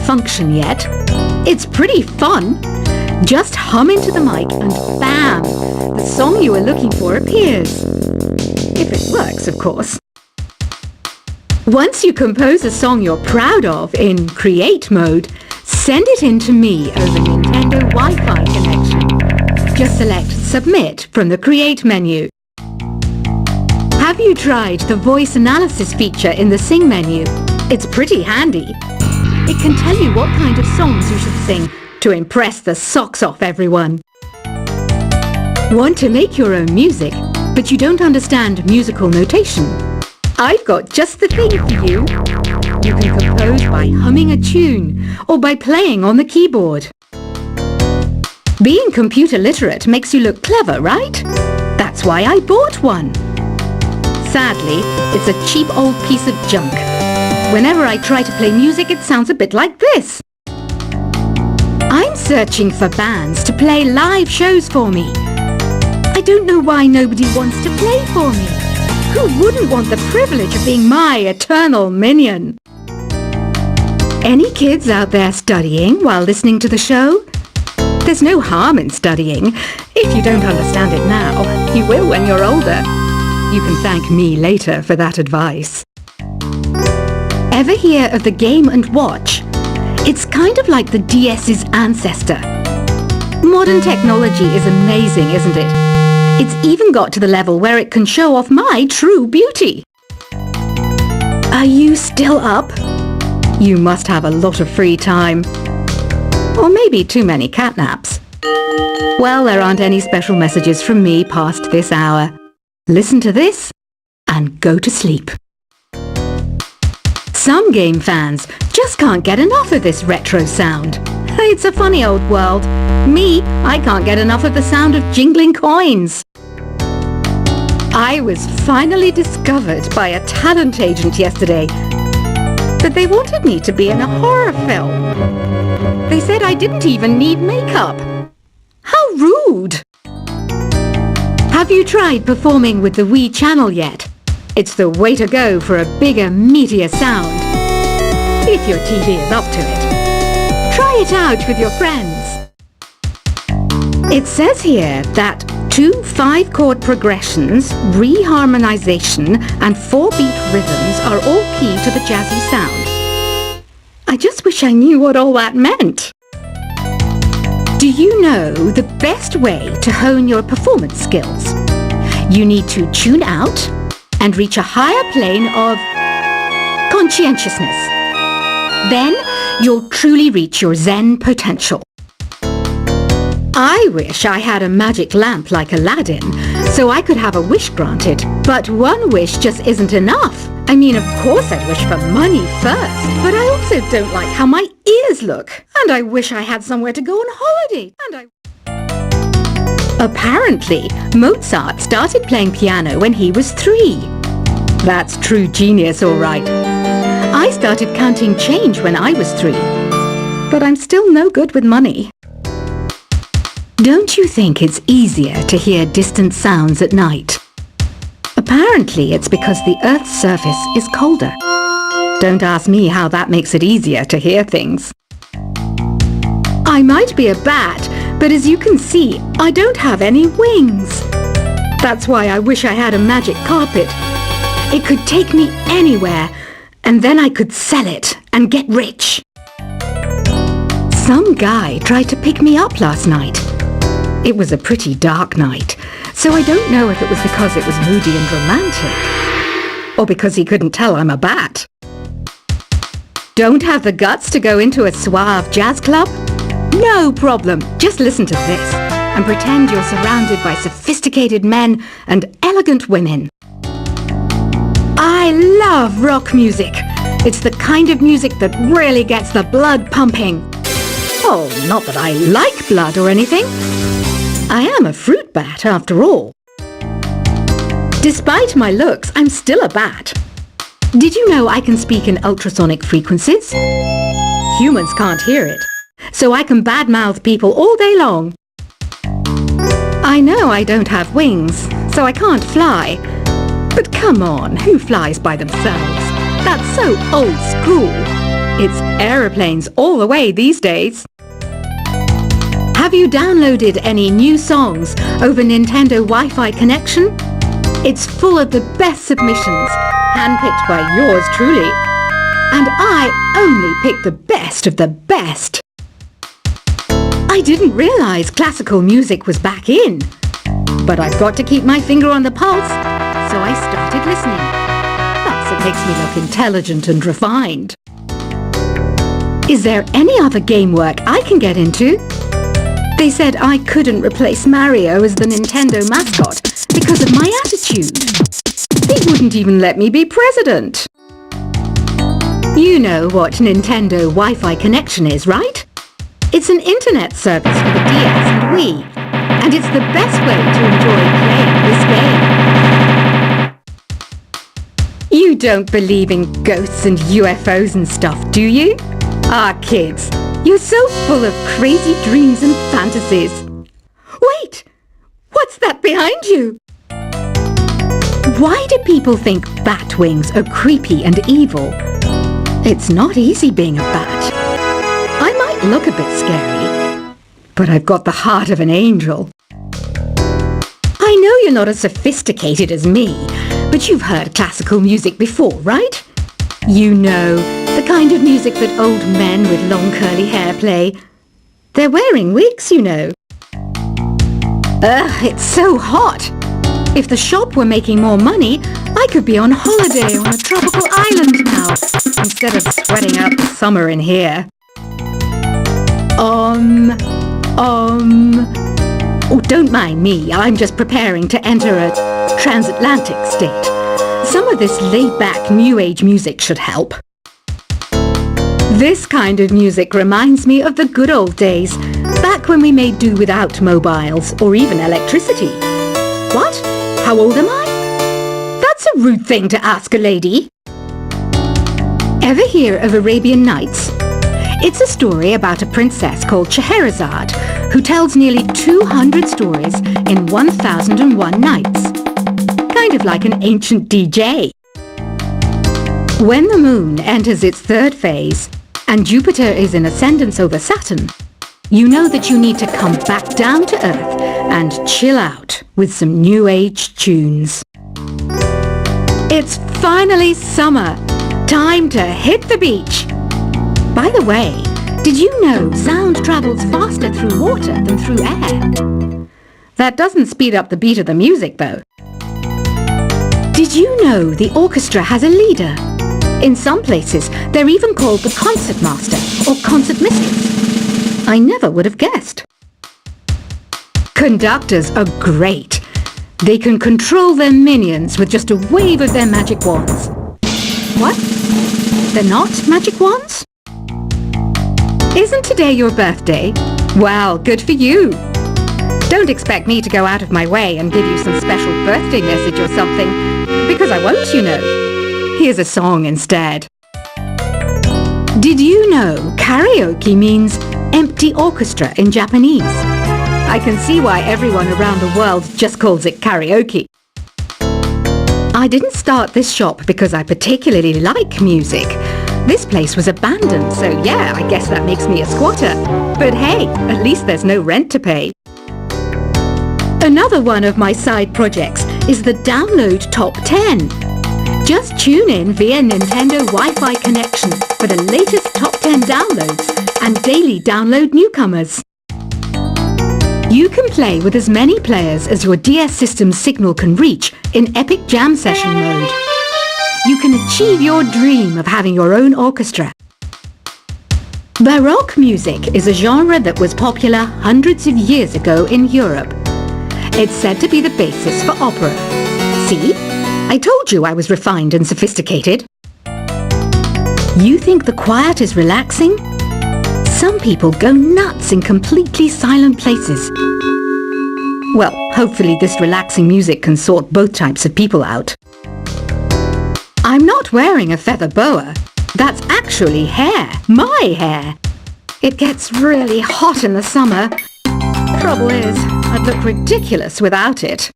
function yet. It's pretty fun. Just hum into the mic and bam! The song you were looking for appears. If it works, of course. Once you compose a song you're proud of in Create mode, send it in to me over Nintendo Wi-Fi connection. Just select Submit from the Create menu. Have you tried the voice analysis feature in the Sing menu? It's pretty handy. It can tell you what kind of songs you should sing to impress the socks off everyone. Want to make your own music, but you don't understand musical notation? I've got just the thing for you. You can compose by humming a tune or by playing on the keyboard. Being computer literate makes you look clever, right? That's why I bought one. Sadly, it's a cheap old piece of junk. Whenever I try to play music, it sounds a bit like this. I'm searching for bands to play live shows for me. I don't know why nobody wants to play for me. Who wouldn't want the privilege of being my eternal minion? Any kids out there studying while listening to the show? There's no harm in studying. If you don't understand it now, you will when you're older. You can thank me later for that advice. Ever hear of the Game & Watch? It's kind of like the DS's ancestor. Modern technology is amazing, isn't it? It's even got to the level where it can show off my true beauty. Are you still up? You must have a lot of free time. Or maybe too many catnaps. Well, there aren't any special messages from me past this hour. Listen to this and go to sleep. Some game fans just can't get enough of this retro sound. It's a funny old world. Me, I can't get enough of the sound of jingling coins. I was finally discovered by a talent agent yesterday, but they wanted me to be in a horror film. They said I didn't even need makeup. How rude! Have you tried performing with the Wii channel yet? It's the way to go for a bigger, meatier sound. If your TV is up to it. Try it out with your friends. It says here that 2 5-chord progressions, reharmonization and 4-beat rhythms are all key to the jazzy sound. I just wish I knew what all that meant. Do you know the best way to hone your performance skills? You need to tune out and reach a higher plane of conscientiousness. Then you'll truly reach your Zen potential. I wish I had a magic lamp like Aladdin, so I could have a wish granted. But one wish just isn't enough. I mean, of course I'd wish for money first, but I also don't like how my ears look. And I wish I had somewhere to go on holiday. Apparently, Mozart started playing piano when he was 3. That's true genius, all right. I started counting change when I was 3, but I'm still no good with money. Don't you think it's easier to hear distant sounds at night? Apparently, it's because the Earth's surface is colder. Don't ask me how that makes it easier to hear things. I might be a bat, but as you can see, I don't have any wings. That's why I wish I had a magic carpet. It could take me anywhere, and then I could sell it and get rich. Some guy tried to pick me up last night. It was a pretty dark night, so I don't know if it was because it was moody and romantic, or because he couldn't tell I'm a bat. Don't have the guts to go into a suave jazz club? No problem, just listen to this and pretend you're surrounded by sophisticated men and elegant women. I love rock music. It's the kind of music that really gets the blood pumping. Oh, not that I like blood or anything. I am a fruit bat, after all. Despite my looks, I'm still a bat. Did you know I can speak in ultrasonic frequencies? Humans can't hear it, so I can badmouth people all day long. I know I don't have wings, so I can't fly. But come on, who flies by themselves? That's so old school. It's aeroplanes all the way these days. Have you downloaded any new songs over Nintendo Wi-Fi connection? It's full of the best submissions, handpicked by yours truly. And I only pick the best of the best. I didn't realize classical music was back in. But I've got to keep my finger on the pulse, so I started listening. Plus, it makes me look intelligent and refined. Is there any other game work I can get into? They said I couldn't replace Mario as the Nintendo mascot because of my attitude. They wouldn't even let me be president. You know what Nintendo Wi-Fi connection is, right? It's an internet service for the DS and Wii, and it's the best way to enjoy playing this game. You don't believe in ghosts and UFOs and stuff, do you? Ah, kids, you're so full of crazy dreams and fantasies. Wait! What's that behind you? Why do people think bat wings are creepy and evil? It's not easy being a bat. I might look a bit scary, but I've got the heart of an angel. I know you're not as sophisticated as me, but you've heard classical music before, right? You know, the kind of music that old men with long curly hair play. They're wearing wigs, you know. Ugh, it's so hot. If the shop were making more money, I could be on holiday on a tropical island now, instead of sweating out the summer in here. Oh, don't mind me. I'm just preparing to enter a transatlantic state. Some of this laid-back New Age music should help. This kind of music reminds me of the good old days, back when we made do without mobiles or even electricity. What? How old am I? That's a rude thing to ask a lady. Ever hear of Arabian Nights? It's a story about a princess called Scheherazade who tells nearly 200 stories in 1001 nights. Kind of like an ancient DJ. When the moon enters its third phase and Jupiter is in ascendance over Saturn, you know that you need to come back down to Earth and chill out with some New Age tunes. It's finally summer. Time to hit the beach. By the way, did you know sound travels faster through water than through air? That doesn't speed up the beat of the music, though. Did you know the orchestra has a leader? In some places, they're even called the concert master or concert mistress. I never would have guessed. Conductors are great. They can control their minions with just a wave of their magic wands. What? They're not magic wands? Isn't today your birthday? Well, good for you. Don't expect me to go out of my way and give you some special birthday message or something, because I won't, you know. Here's a song instead. Did you know karaoke means empty orchestra in Japanese? I can see why everyone around the world just calls it karaoke. I didn't start this shop because I particularly like music. This place was abandoned, so yeah, I guess that makes me a squatter. But hey, at least there's no rent to pay. Another one of my side projects is the Download Top 10. Just tune in via Nintendo Wi-Fi connection for the latest top 10 downloads and daily download newcomers. You can play with as many players as your DS system's signal can reach in Epic Jam Session mode. You can achieve your dream of having your own orchestra. Baroque music is a genre that was popular hundreds of years ago in Europe. It's said to be the basis for opera. See? I told you I was refined and sophisticated. You think the quiet is relaxing? Some people go nuts in completely silent places. Well, hopefully this relaxing music can sort both types of people out. I'm not wearing a feather boa. That's actually hair. My hair. It gets really hot in the summer. Trouble is, I'd look ridiculous without it.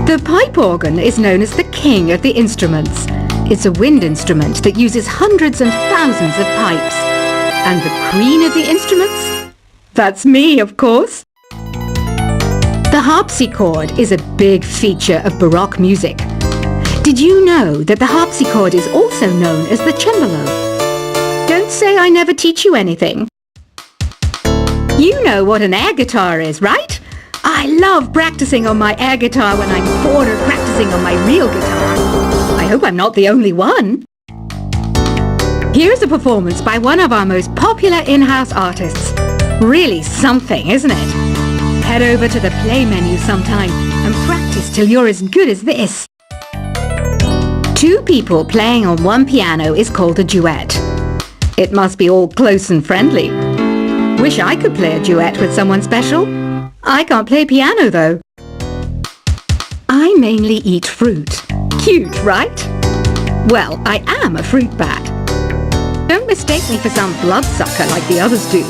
The pipe organ is known as the king of the instruments. It's a wind instrument that uses hundreds and thousands of pipes. And the queen of the instruments? That's me, of course. The harpsichord is a big feature of Baroque music. Did you know that the harpsichord is also known as the cembalo? Don't say I never teach you anything. You know what an air guitar is, right? I love practicing on my air guitar when I'm bored of practicing on my real guitar. I hope I'm not the only one. Here's a performance by one of our most popular in-house artists. Really something, isn't it? Head over to the play menu sometime and practice till you're as good as this. Two people playing on one piano is called a duet. It must be all close and friendly. Wish I could play a duet with someone special. I can't play piano though. I mainly eat fruit. Cute, right? Well, I am a fruit bat. Don't mistake me for some bloodsucker like the others do.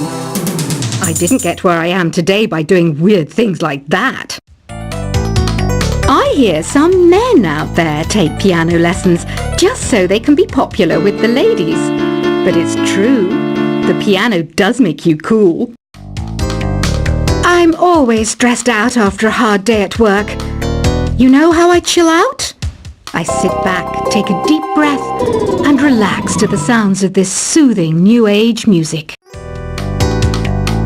I didn't get where I am today by doing weird things like that. I hear some men out there take piano lessons just so they can be popular with the ladies. But it's true, the piano does make you cool. I'm always stressed out after a hard day at work. You know how I chill out? I sit back, take a deep breath, and relax to the sounds of this soothing new age music.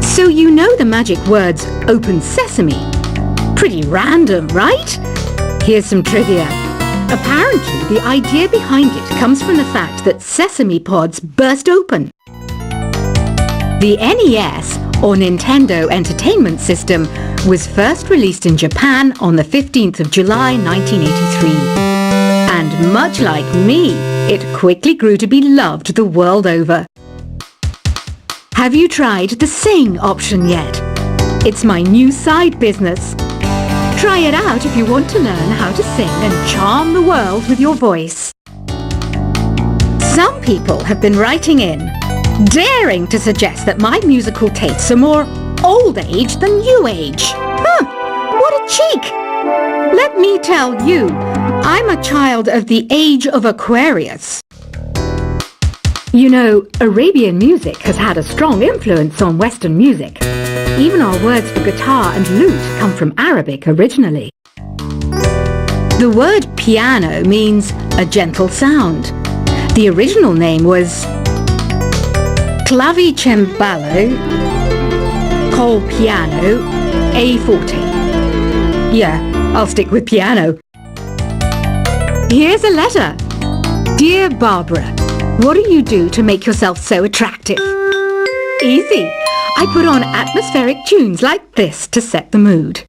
So you know the magic words "open sesame"? Pretty random, right? Here's some trivia. Apparently, the idea behind it comes from the fact that sesame pods burst open. The NES, or Nintendo Entertainment System, was first released in Japan on the 15th of July 1983. And much like me, it quickly grew to be loved the world over. Have you tried the Sing option yet? It's my new side business. Try it out if you want to learn how to sing and charm the world with your voice. Some people have been writing in, daring to suggest that my musical tastes are more old age than new age. What a cheek! Let me tell you, I'm a child of the age of Aquarius. You know, Arabian music has had a strong influence on Western music. Even our words for guitar and lute come from Arabic originally. The word piano means a gentle sound. The original name was clavicembalo col piano a forte. Yeah, I'll stick with piano. Here's a letter. Dear Barbara, what do you do to make yourself so attractive? Easy. I put on atmospheric tunes like this to set the mood.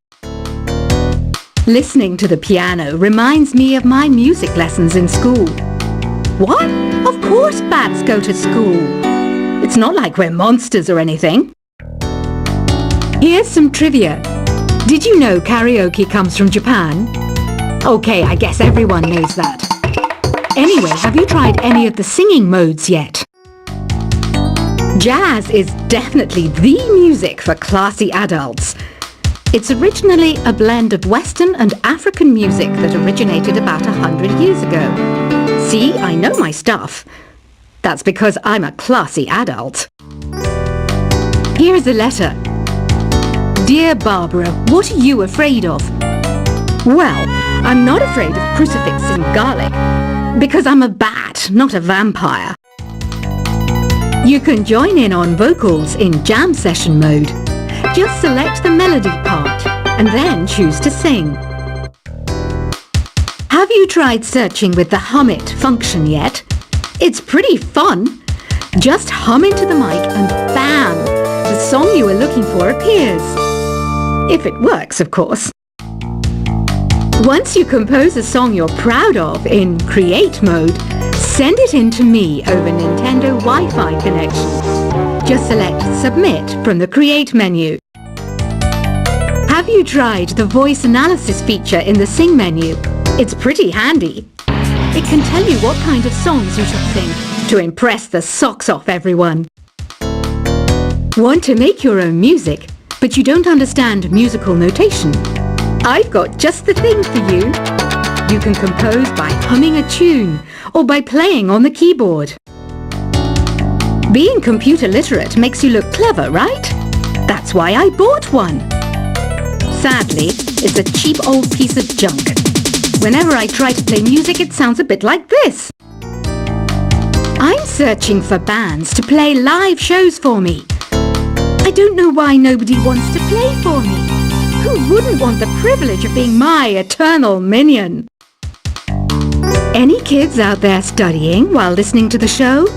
Listening to the piano reminds me of my music lessons in school. What? Of course bats go to school. It's not like we're monsters or anything. Here's some trivia. Did you know karaoke comes from Japan? Okay, I guess everyone knows that. Anyway, have you tried any of the singing modes yet? Jazz is definitely the music for classy adults. It's originally a blend of Western and African music that originated about 100 years ago. See, I know my stuff. That's because I'm a classy adult. Here's a letter. Dear Barbara, what are you afraid of? Well, I'm not afraid of crucifix and garlic, because I'm a bat, not a vampire. You can join in on vocals in jam session mode. Just select the melody part and then choose to sing. Have you tried searching with the Hum It function yet? It's pretty fun. Just hum into the mic and bam! The song you were looking for appears. If it works, of course. Once you compose a song you're proud of in Create mode, send it in to me over Nintendo Wi-Fi connection. Just select Submit from the Create menu. Have you tried the voice analysis feature in the Sing menu? It's pretty handy. It can tell you what kind of songs you should sing to impress the socks off everyone. Want to make your own music, but you don't understand musical notation? I've got just the thing for you. You can compose by humming a tune or by playing on the keyboard. Being computer literate makes you look clever, right? That's why I bought one. Sadly, it's a cheap old piece of junk. Whenever I try to play music, it sounds a bit like this. I'm searching for bands to play live shows for me. I don't know why nobody wants to play for me. Who wouldn't want the privilege of being my eternal minion? Any kids out there studying while listening to the show?